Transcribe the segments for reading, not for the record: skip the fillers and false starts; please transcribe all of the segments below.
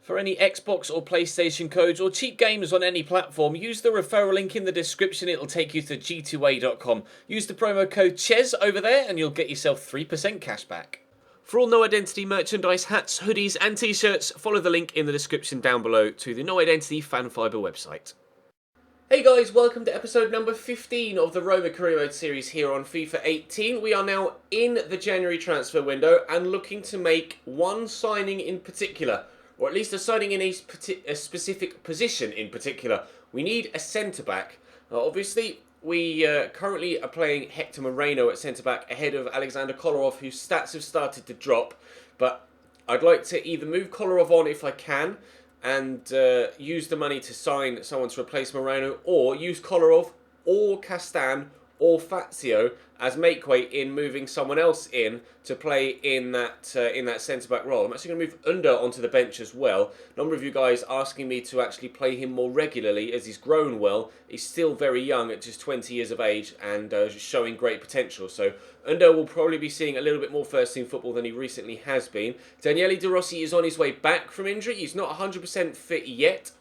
For any Xbox or PlayStation codes or cheap games on any platform, use the referral link in the description. It'll take you to g2a.com. Use the promo code CHES over there and you'll get yourself 3% cash back. For all No Identity merchandise, hats, hoodies and t-shirts, follow the link in the description down below to the No Identity Fan Fibre website. Hey guys, welcome to episode number 15 of the Roma Career Mode series here on FIFA 18. We are now in the January transfer window and looking to make one signing in particular, or at least a signing in a specific position in particular. We need a centre-back. Obviously, we currently are playing Hector Moreno at centre-back ahead of Alexander Kolarov, whose stats have started to drop. But I'd like to either move Kolarov on if I can, and use the money to sign someone to replace Moreno, or use Kolarov or Castan or Fazio as make weight in moving someone else in to play in that centre-back role. I'm actually going to move Under onto the bench as well. A number of you guys asking me to actually play him more regularly as he's grown well. He's still very young at just 20 years of age and showing great potential. So Under will probably be seeing a little bit more first-team football than he recently has been. Daniele De Rossi is on his way back from injury. He's not 100% fit yet.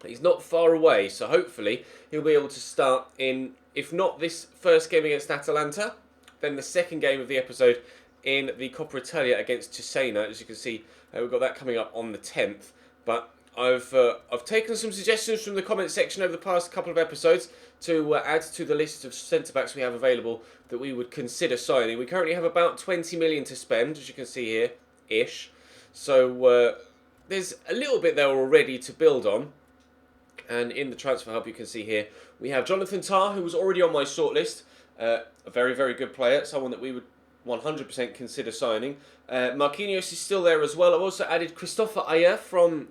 He's not far away, so hopefully he'll be able to start in, if not this first game against Atalanta, then the second game of the episode in the Coppa Italia against Cesena. As you can see, we've got that coming up on the 10th. But I've taken some suggestions from the comment section over the past couple of episodes to add to the list of centre-backs we have available that we would consider signing. We currently have about 20 million to spend, as you can see here, ish. So there's a little bit there already to build on. And in the transfer hub, you can see here, we have Jonathan Tah, who was already on my shortlist. A very, very good player, someone that we would 100% consider signing. Marquinhos is still there as well. I've also added Christopher Ayer from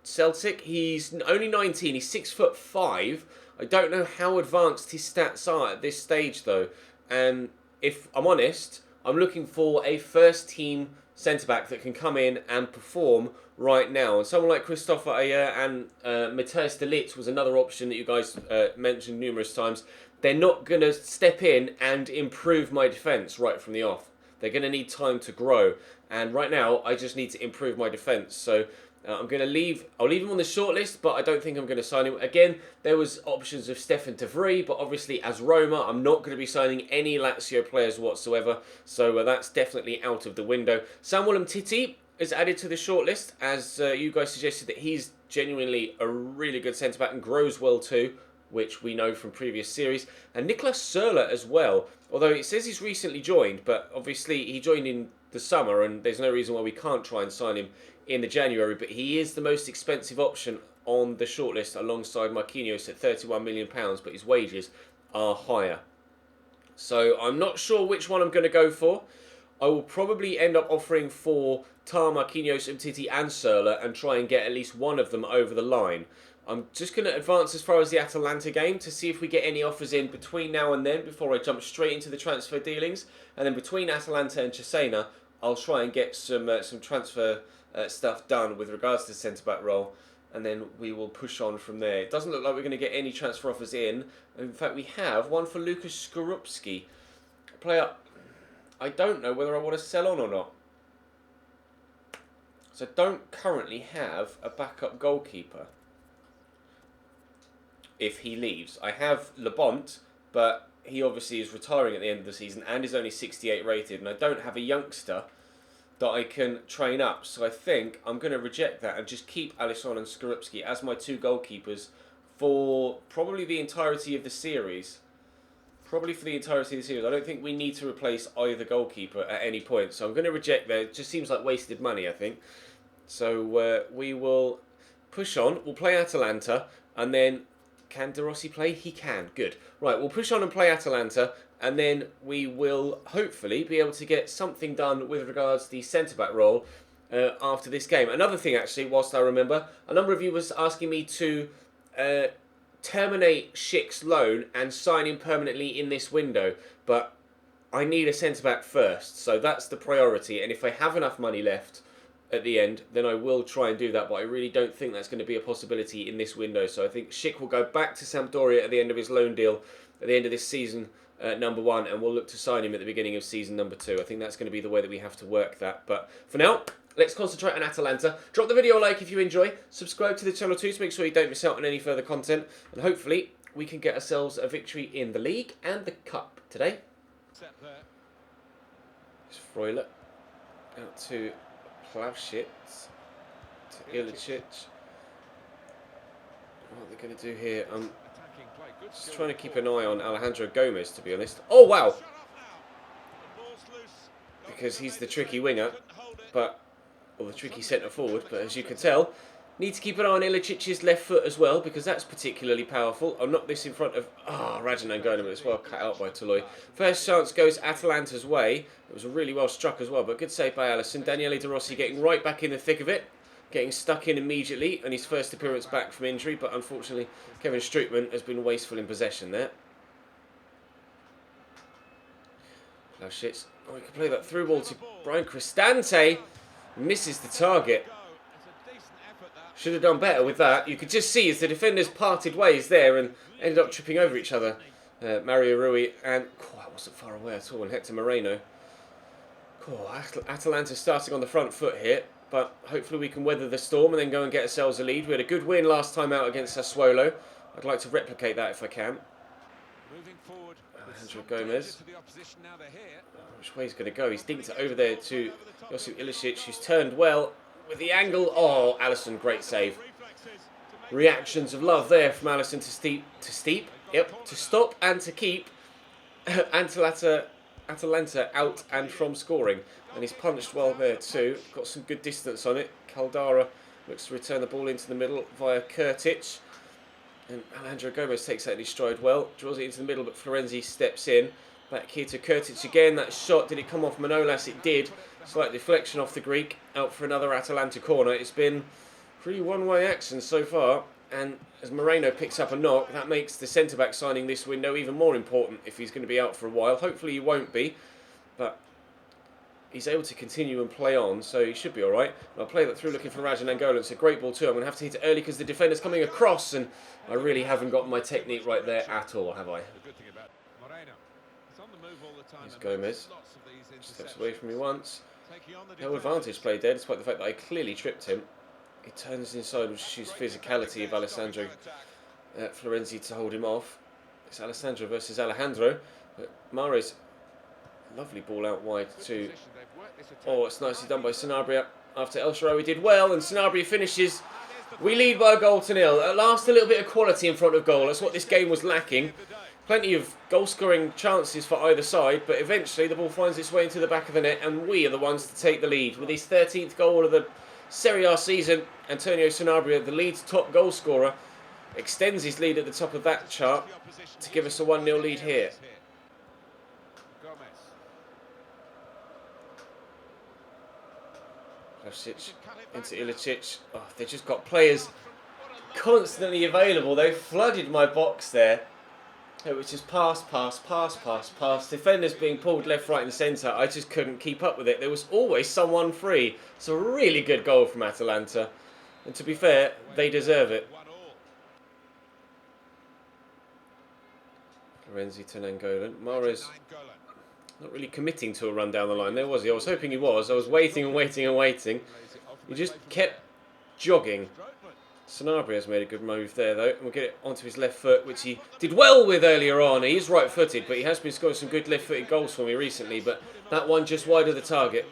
Celtic. He's only 19, he's 6'5". I don't know how advanced his stats are at this stage, though. And if I'm honest, I'm looking for a first-team centre-back that can come in and perform right now. And someone like Christopher Ayer and Matthijs de Ligt was another option that you guys mentioned numerous times. They're not going to step in and improve my defence right from the off. They're going to need time to grow. And right now, I just need to improve my defence. So I'm going to I'll leave him on the shortlist, but I don't think I'm going to sign him. Again, there was options of Stefan Tavri, but obviously as Roma, I'm not going to be signing any Lazio players whatsoever. So that's definitely out of the window. Samuel Umtiti is added to the shortlist, as you guys suggested that he's genuinely a really good centre-back and grows well too, which we know from previous series. And Niklas Söler as well, although it says he's recently joined, but obviously he joined in the summer and there's no reason why we can't try and sign him in the January, but he is the most expensive option on the shortlist alongside Marquinhos at £31 million, but his wages are higher. So I'm not sure which one I'm going to go for. I will probably end up offering for Tah, Marquinhos, Umtiti and Söler and try and get at least one of them over the line. I'm just going to advance as far as the Atalanta game to see if we get any offers in between now and then before I jump straight into the transfer dealings. And then between Atalanta and Cesena, I'll try and get some transfer stuff done with regards to the centre-back role. And then we will push on from there. It doesn't look like we're going to get any transfer offers in. In fact, we have one for Lucas Skorupski. Player I don't know whether I want to sell on or not. So I don't currently have a backup goalkeeper if he leaves. I have Labont, but he obviously is retiring at the end of the season and is only 68 rated, and I don't have a youngster that I can train up. So I think I'm going to reject that and just keep Alisson and Skorupski as my two goalkeepers for probably the entirety of the series. I don't think we need to replace either goalkeeper at any point. So I'm going to reject that. It just seems like wasted money, I think. So we will push on. We'll play Atalanta. And then, can De Rossi play? He can. Good. Right, we'll push on and play Atalanta. And then we will hopefully be able to get something done with regards to the centre-back role after this game. Another thing, actually, whilst I remember, a number of you was asking me to terminate Schick's loan and sign him permanently in this window, but I need a centre-back first, so that's the priority, and if I have enough money left at the end, then I will try and do that, but I really don't think that's going to be a possibility in this window, so I think Schick will go back to Sampdoria at the end of his loan deal, at the end of this season, number 1, and we'll look to sign him at the beginning of season number 2. I think that's going to be the way that we have to work that. But for now, let's concentrate on Atalanta. Drop the video a like if you enjoy. Subscribe to the channel too to make sure you don't miss out on any further content. And hopefully we can get ourselves a victory in the league and the cup today. It's Freuler out to Plavšič, to Ilicic. What they're going to do here, I'm just trying to keep an eye on Alejandro Gomez, to be honest. Oh, wow! Because he's the tricky winger, or the tricky centre forward, but as you can tell, need to keep an eye on Ilicic's left foot as well, because that's particularly powerful. I'll knock this in front of Rajan Angola, but it's well cut out by Toloi. First chance goes Atalanta's way. It was really well struck as well, but good save by Alisson. Daniele De Rossi getting right back in the thick of it, getting stuck in immediately, and his first appearance back from injury, but unfortunately Kevin Strootman has been wasteful in possession there. Plavšič. Oh, he can play that through ball to Brian Cristante. Misses the target. Should have done better with that. You could just see as the defenders parted ways there and ended up tripping over each other. Mario Rui and... I wasn't far away at all. And Hector Moreno. Atalanta starting on the front foot here. But hopefully we can weather the storm and then go and get ourselves a lead. We had a good win last time out against Sassuolo. I'd like to replicate that if I can. Alejandro Gomez. Which way he's going to go? He's dinked it over there to Josip Ilicic, who's turned well with the angle. Oh, Alisson, great save. Reactions of love there from Alisson to stop and to keep Atalanta out and from scoring. And he's punched well there too. Got some good distance on it. Caldara looks to return the ball into the middle via Kurtic. And Alejandro Gomez takes that in his stride well. Draws it into the middle, but Florenzi steps in. Back here to Kurtic again. That shot, did it come off Manolas? It did. Slight deflection off the Greek. Out for another Atalanta corner. It's been pretty one-way action so far. And as Moreno picks up a knock, that makes the centre-back signing this window even more important if he's going to be out for a while. Hopefully he won't be. But he's able to continue and play on, so he should be all right. I'll play that through looking for Rajan Angola. It's a great ball too. I'm going to have to hit it early because the defender's coming across, and I really haven't got my technique right there at all, have I? Here's Gomez. Steps away from me once. No advantage played there, despite the fact that I clearly tripped him. He turns inside, which shows physicality of Alessandro Florenzi to hold him off. It's Alessandro versus Alejandro. But Mahrez, lovely ball out wide to... Oh, it's nicely done by Sanabria. After El Shaarawy did well, and Sanabria finishes. We lead by a goal to nil. At last, a little bit of quality in front of goal. That's what this game was lacking. Plenty of goal-scoring chances for either side, but eventually the ball finds its way into the back of the net, and we are the ones to take the lead. With his 13th goal of the Serie A season, Antonio Sanabria, the league's top goal scorer, extends his lead at the top of that chart to give us a 1-0 lead here. Plavšič into Ilicic. Oh, they've just got players constantly available. They flooded my box there. It was just pass. Defenders being pulled left, right and centre. I just couldn't keep up with it. There was always someone free. It's a really good goal from Atalanta. And to be fair, they deserve it. Florenzi to Nainggolan. Mahrez not really committing to a run down the line there, was he? I was hoping he was. I was waiting. He just kept jogging. Sanabria's made a good move there, though. And we'll get it onto his left foot, which he did well with earlier on. He is right-footed, but he has been scoring some good left-footed goals for me recently. But that one just wide of the target.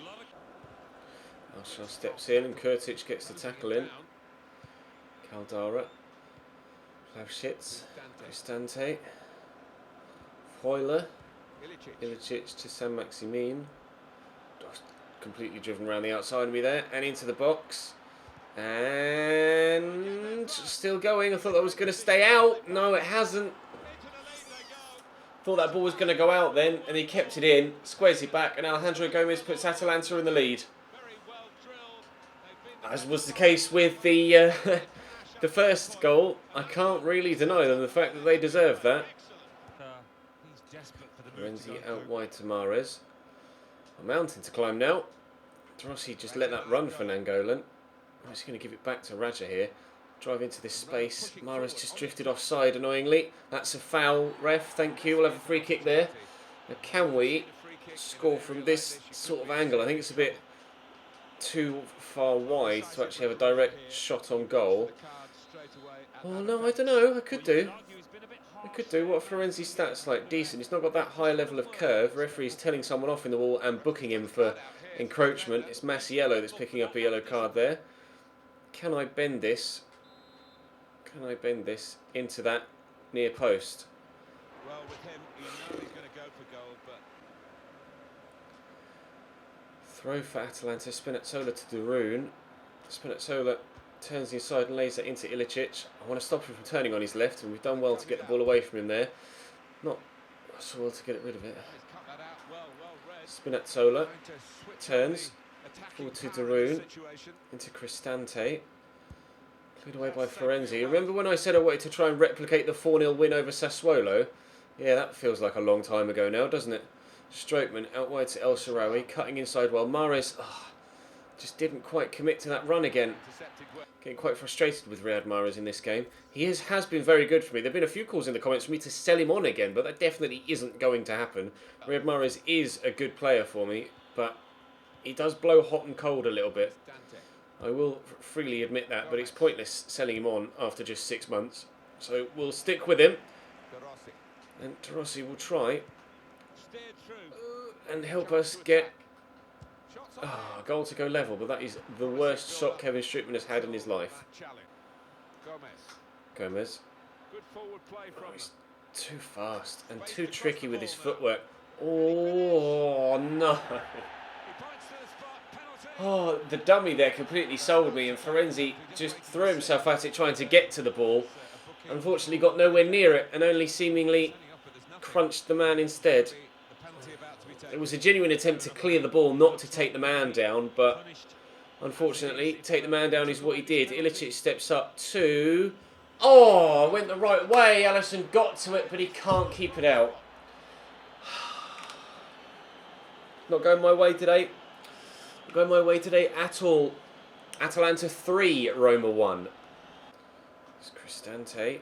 Marshall steps in, and Kurtic gets the tackle in. Caldara. Plavšič. Cristante. Freuler. Ilicic to San Maximin. Completely driven around the outside of me there. And into the box. And still going. I thought that was going to stay out. No, it hasn't. Thought that ball was going to go out then, and he kept it in. Squares it back, and Alejandro Gomez puts Atalanta in the lead. As was the case with the the first goal, I can't really deny them the fact that they deserve that. Florenzi out wide to Mahrez. A mountain to climb now. De Rossi just let that run for Nainggolan. I'm just going to give it back to Raja here. drive into this space. Mara's just drifted offside, annoyingly. That's a foul, ref. Thank you. We'll have a free kick there. Now, can we score from this sort of angle? I think it's a bit too far wide to actually have a direct shot on goal. Oh, no, I don't know. I could do. What are Florenzi's stats like? Decent. He's not got that high level of curve. Referee's telling someone off in the wall and booking him for encroachment. It's Masiello that's picking up a yellow card there. Can I bend this? Can I bend this into that near post? Well, with him, you know he's going to go for goal, but... Throw for Atalanta. Spinazzola to Darun. Spinazzola turns inside and lays that into Ilicic. I want to stop him from turning on his left, and we've done well to get the ball away from him there. Not so well to get rid of it. Spinazzola turns forward to Darun, into Cristante. Cleared away by Florenzi. Remember when I said I wanted to try and replicate the 4-0 win over Sassuolo? Yeah, that feels like a long time ago now, doesn't it? Strootman out wide to El Shaarawy, cutting inside while Mahrez just didn't quite commit to that run again. Getting quite frustrated with Riyad Mahrez in this game. He has been very good for me. There have been a few calls in the comments for me to sell him on again, but that definitely isn't going to happen. Riyad Mahrez is a good player for me, but he does blow hot and cold a little bit. I will freely admit that, but it's pointless selling him on after just 6 months. So we'll stick with him. And Tarossi will try and help us get a goal to go level, but that is the worst shot Kevin Strootman has had in his life. Gomez. Oh, he's too fast and too tricky with his footwork. Oh, no. Oh, the dummy there completely sold me, and Florenzi just threw himself at it trying to get to the ball. Unfortunately got nowhere near it and only seemingly crunched the man instead. It was a genuine attempt to clear the ball, not to take the man down, but unfortunately, take the man down is what he did. Ilicic steps up to... Oh, went the right way. Alisson got to it, but he can't keep it out. Not going my way today. Not going my way today at all. Atalanta 3, Roma 1. It's Cristante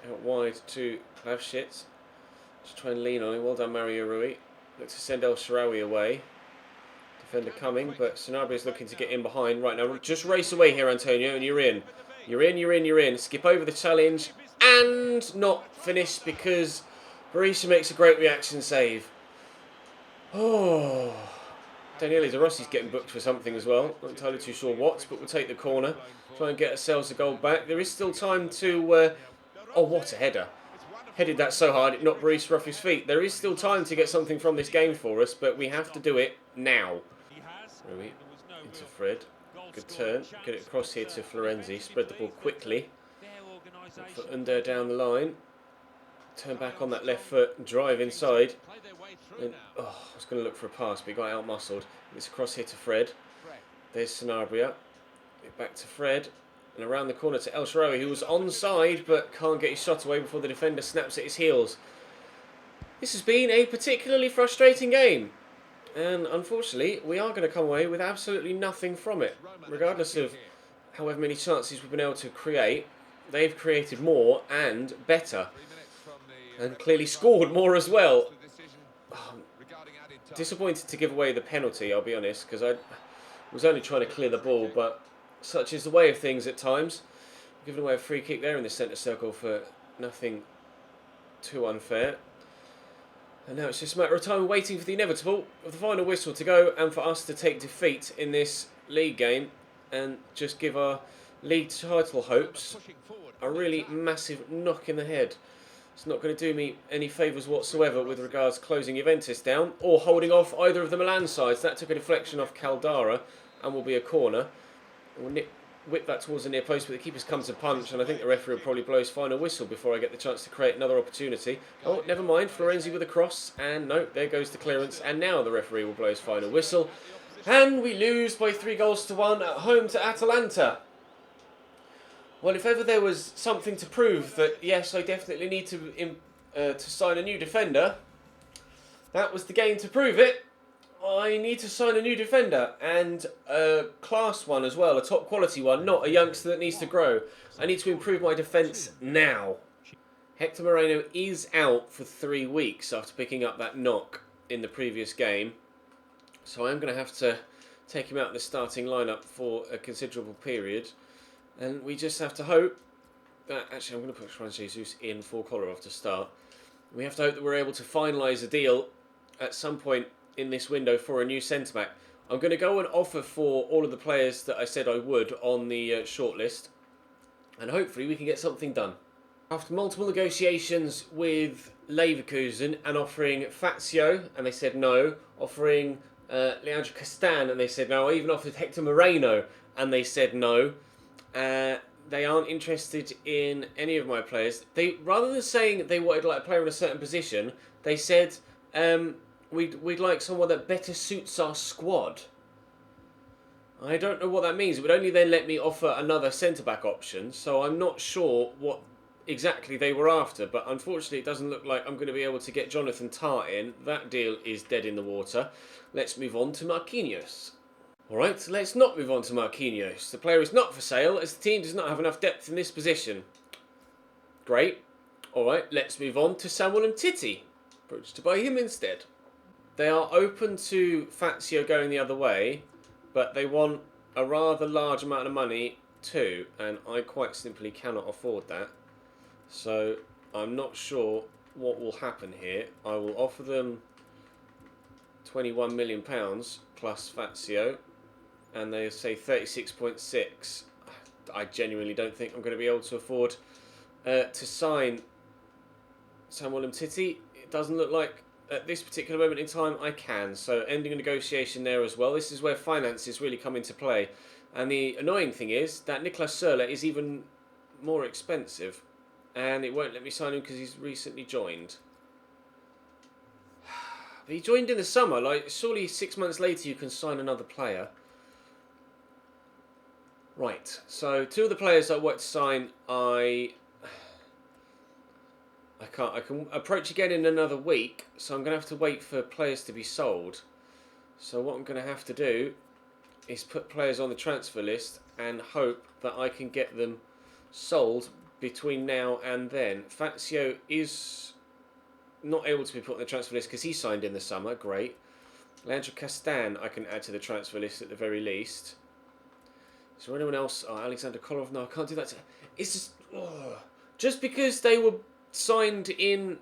out wide to Plavšić. Just try and lean on him. Well done, Mario Rui. Look to send El Shaarawy away. Defender coming, but Sanabria is looking to get in behind. Right now, just race away here, Antonio, and you're in. You're in. Skip over the challenge and not finish because Berisha makes a great reaction save. Oh, Daniele De Rossi's getting booked for something as well. Not entirely too sure what, but we'll take the corner. Try and get ourselves a goal back. There is still time to... oh, what a header. Headed that so hard it knocked Berisha off his feet. There is still time to get something from this game for us, but we have to do it now. Rui into Fred. Good turn. Get it across here to Florenzi. Spread the ball quickly. For Under down the line. Turn back on that left foot. Drive inside. And, I was going to look for a pass, but he got out-muscled. It's across here to Fred. There's Sanabria. Get back to Fred. And around the corner to El Shaarawy, who was onside, but can't get his shot away before the defender snaps at his heels. This has been a particularly frustrating game. And unfortunately, we are going to come away with absolutely nothing from it. Regardless of however many chances we've been able to create, they've created more and better. And clearly scored more as well. Disappointed to give away the penalty, I'll be honest, because I was only trying to clear the ball, but such is the way of things at times. Giving away a free kick there in the centre circle for nothing too unfair. And now it's just a matter of time waiting for the inevitable, of the final whistle to go, and for us to take defeat in this league game and just give our league title hopes a really massive knock in the head. It's not going to do me any favours whatsoever with regards to closing Juventus down or holding off either of the Milan sides. That took a deflection off Caldara and will be a corner. We'll whip that towards the near post, but the keeper's come to punch, and I think the referee will probably blow his final whistle before I get the chance to create another opportunity. Oh, never mind, Florenzi with a cross, and no, there goes the clearance, and now the referee will blow his final whistle. And we lose by 3-1 at home to Atalanta. Well, if ever there was something to prove that, yes, I definitely need to sign a new defender, that was the game to prove it. I need to sign a new defender and a class one as well, a top quality one, not a youngster that needs to grow. I need to improve my defence now. Hector Moreno is out for 3 weeks after picking up that knock in the previous game. So I'm going to have to take him out of the starting lineup for a considerable period. And we just have to hope that... Actually, I'm going to put Juan Jesus in for Kolarov to start. We have to hope that we're able to finalise a deal at some point in this window for a new centre-back. I'm going to go and offer for all of the players that I said I would on the shortlist. And hopefully we can get something done. After multiple negotiations with Leverkusen and offering Fazio, and they said no. Offering Leandro Castan, and they said no. I even offered Hector Moreno, and they said no. They aren't interested in any of my players. They, rather than saying they wanted like a player in a certain position, they said we'd like someone that better suits our squad. I don't know what that means. It would only then let me offer another centre-back option, so I'm not sure what exactly they were after, but unfortunately it doesn't look like I'm going to be able to get Jonathan Tah in. That deal is dead in the water. Let's move on to Marquinhos. Alright, let's not move on to Marquinhos. The player is not for sale as the team does not have enough depth in this position. Great. Alright, let's move on to Samuel Umtiti. Approach to buy him instead. They are open to Fazio going the other way, but they want a rather large amount of money too, and I quite simply cannot afford that. So I'm not sure what will happen here. I will offer them £21 million plus Fazio, and they say 36.6. I genuinely don't think I'm going to be able to afford to sign Samuel Umtiti. It doesn't look like at this particular moment in time I can. So ending a negotiation there as well. This is where finances really come into play. And the annoying thing is that Niklas Serla is even more expensive. And it won't let me sign him because he's recently joined. But he joined in the summer. Like, surely 6 months later you can sign another player. Right, so two of the players I want to sign, I can't. I can approach again in another week, so I'm going to have to wait for players to be sold. So what I'm going to have to do is put players on the transfer list and hope that I can get them sold between now and then. Fazio is not able to be put on the transfer list because he signed in the summer. Great. Leandro Castan I can add to the transfer list at the very least. Is there anyone else? Oh, Alexander Kolarov. No, I can't do that. It's just because they were signed in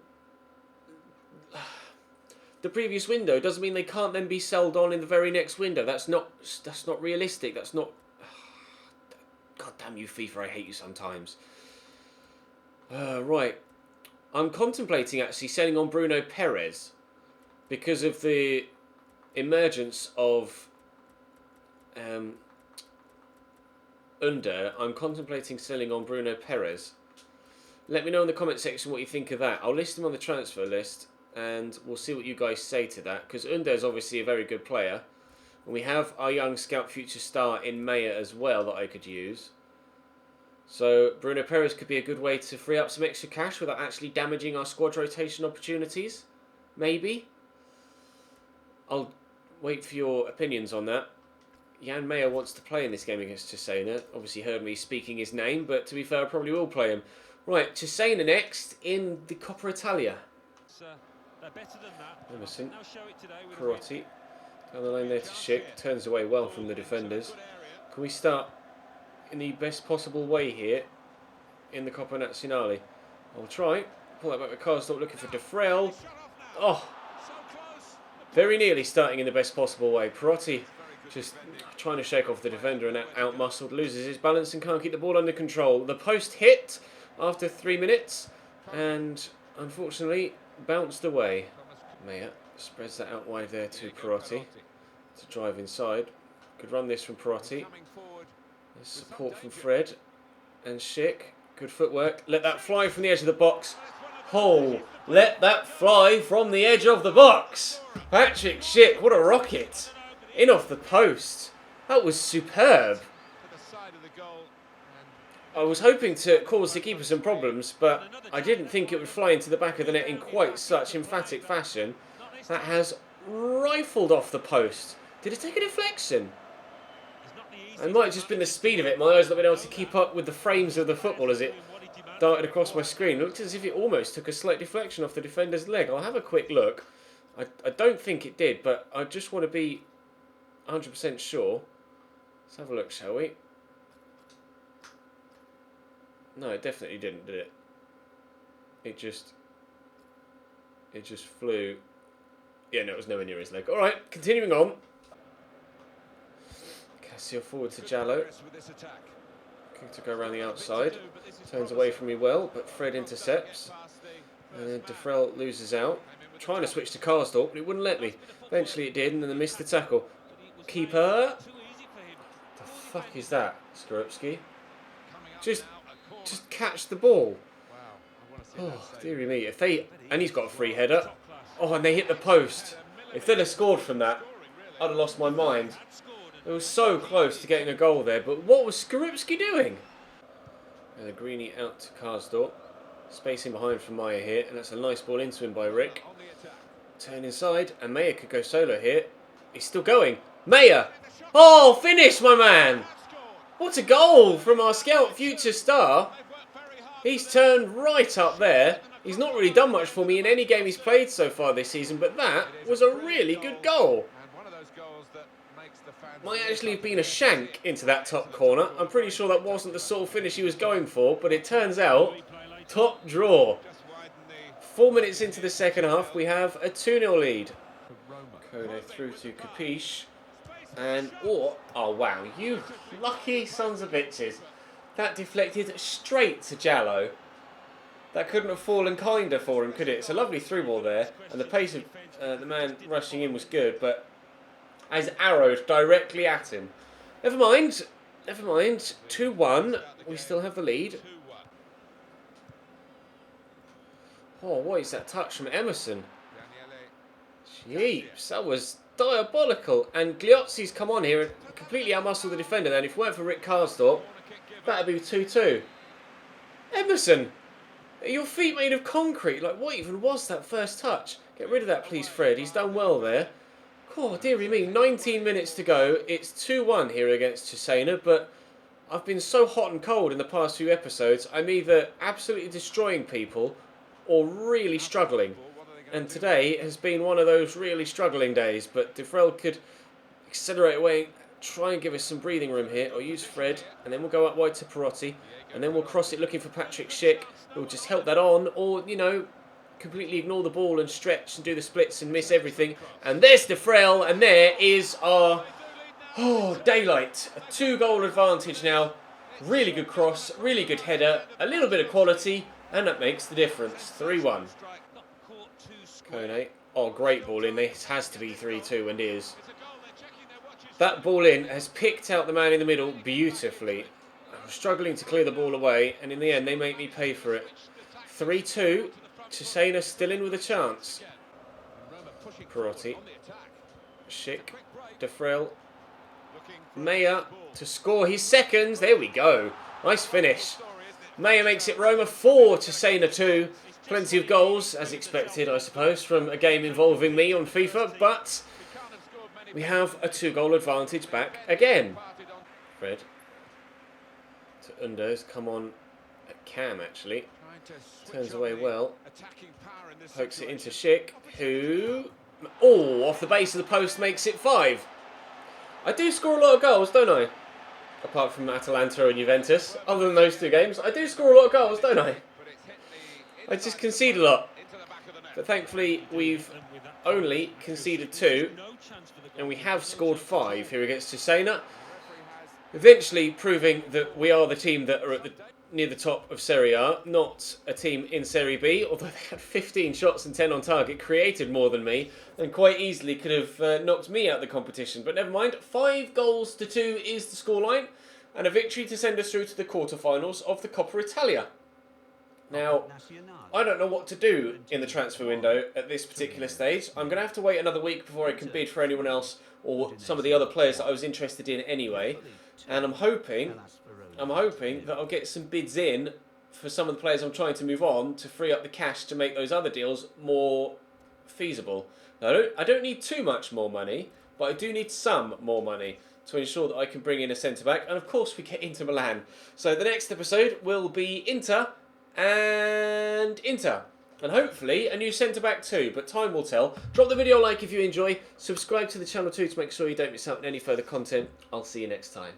the previous window doesn't mean they can't then be sold on in the very next window. That's not realistic. That's not. God damn you, FIFA! I hate you sometimes. Right, I'm contemplating actually selling on Bruno Perez because of the emergence of Under. I'm contemplating selling on Bruno Perez. Let me know in the comment section what you think of that. I'll list him on the transfer list and we'll see what you guys say to that, because Under is obviously a very good player. And we have our young scout future star in Maya as well that I could use. So Bruno Perez could be a good way to free up some extra cash without actually damaging our squad rotation opportunities. Maybe. I'll wait for your opinions on that. Jan Meyer wants to play in this game against Cesena. Obviously heard me speaking his name, but to be fair, I probably will play him. Right, Cesena next in the Coppa Italia. Emerson, Perotti, down the lane there to Schick, turns away well from the defenders. Can we start in the best possible way here in the Coppa Nazionale? I'll try. Pull that back with Karsdorp, looking for Defrel. Oh, very nearly starting in the best possible way. Perotti just trying to shake off the defender and out-muscled, loses his balance and can't keep the ball under control. The post hit after 3 minutes and unfortunately bounced away. Meyer spreads that out wide there to Perotti to drive inside. Good run this from Perotti. There's support from Fred and Schick. Good footwork. Let that fly from the edge of the box. Oh, let that fly from the edge of the box. Patrick Schick, what a rocket. In off the post. That was superb. I was hoping to cause the keeper some problems, but I didn't think it would fly into the back of the net in quite such emphatic fashion. That has rifled off the post. Did it take a deflection? It might have just been the speed of it. My eyes not been able to keep up with the frames of the football as it darted across my screen. It looked as if it almost took a slight deflection off the defender's leg. I'll have a quick look. I don't think it did, but I just want to be 100% sure. Let's have a look, shall we? No, it definitely didn't, did it? It just flew. Yeah, no, it was nowhere near his leg. Alright, continuing on. Cassio forward to Jallo. Looking to go around the outside. Turns away from me well, but Fred intercepts. And then Defrel loses out. Trying to switch to Karsdorp, but it wouldn't let me. Eventually it did, and then they missed the tackle. Keeper. The fuck is that, Skorupski? Just catch the ball. Oh, dearie me. And he's got a free header. Oh, and they hit the post. If they'd have scored from that, I'd have lost my mind. It was so close to getting a goal there, but what was Skorupski doing? And the greenie out to Karsdorp. Spacing behind from Maya here, and that's a nice ball into him by Rick. Turn inside, and Maya could go solo here. He's still going. Maya! Oh, finish, my man! What a goal from our scout future star. He's turned right up there. He's not really done much for me in any game he's played so far this season, but that was a really good goal. Might actually have been a shank into that top corner. I'm pretty sure that wasn't the sort of finish he was going for, but it turns out, top draw. 4 minutes into the second half, we have a 2-0 lead. Kone through to Capiche. And, oh wow, you lucky sons of bitches. That deflected straight to Jallo. That couldn't have fallen kinder for him, could it? It's a lovely through ball there. And the pace of the man rushing in was good, but as arrowed directly at him. Never mind. 2-1. We still have the lead. Oh, what is that touch from Emerson? Jeeps, that was diabolical. And Gliozzi's come on here and completely outmuscled the defender then. If it weren't for Rick Karsdorp, that'd be 2-2. Emerson, are your feet made of concrete? Like, what even was that first touch? Get rid of that, please, Fred. He's done well there. Oh, dearie me, 19 minutes to go. It's 2-1 here against Cesena, but I've been so hot and cold in the past few episodes. I'm either absolutely destroying people or really struggling. And today has been one of those really struggling days, but Defrel could accelerate away, try and give us some breathing room here, or use Fred, and then we'll go up wide to Perotti, and then we'll cross it looking for Patrick Schick, who'll just help that on, or, you know, completely ignore the ball and stretch and do the splits and miss everything. And there's Defrel, and there is our daylight. A 2-goal advantage now. Really good cross, really good header, a little bit of quality, and that makes the difference. 3-1. Kone. Oh, great ball in. This has to be 3-2 and is. That ball in has picked out the man in the middle beautifully. I was struggling to clear the ball away, and in the end they make me pay for it. 3-2. Cesena still in with a chance. Perotti. Schick. Defrel. Maya to score his seconds. There we go. Nice finish. Maya makes it Roma 4, Cesena 2. Plenty of goals, as expected, I suppose, from a game involving me on FIFA, but we have a 2-goal advantage back again. Fred. To Unders, come on at Cam, actually. Turns away well. Pokes it into Schick, who, off the base of the post, makes it 5. I do score a lot of goals, don't I? Apart from Atalanta and Juventus. Other than those 2 games, I do score a lot of goals, don't I? I just concede a lot. But thankfully, we've only conceded 2. And we have scored 5 here against Cesena. Eventually proving that we are the team that are near the top of Serie A, not a team in Serie B, although they had 15 shots and 10 on target, created more than me, and quite easily could have knocked me out of the competition. But never mind, 5-2 is the scoreline, and a victory to send us through to the quarterfinals of the Coppa Italia. Now, I don't know what to do in the transfer window at this particular stage. I'm going to have to wait another week before I can bid for anyone else or some of the other players that I was interested in anyway. And I'm hoping that I'll get some bids in for some of the players I'm trying to move on to free up the cash to make those other deals more feasible. I don't need too much more money, but I do need some more money to ensure that I can bring in a centre-back. And of course we get Inter Milan. So the next episode will be Inter and Inter. And hopefully a new centre-back too, but time will tell. Drop the video a like if you enjoy. Subscribe to the channel too to make sure you don't miss out on any further content. I'll see you next time.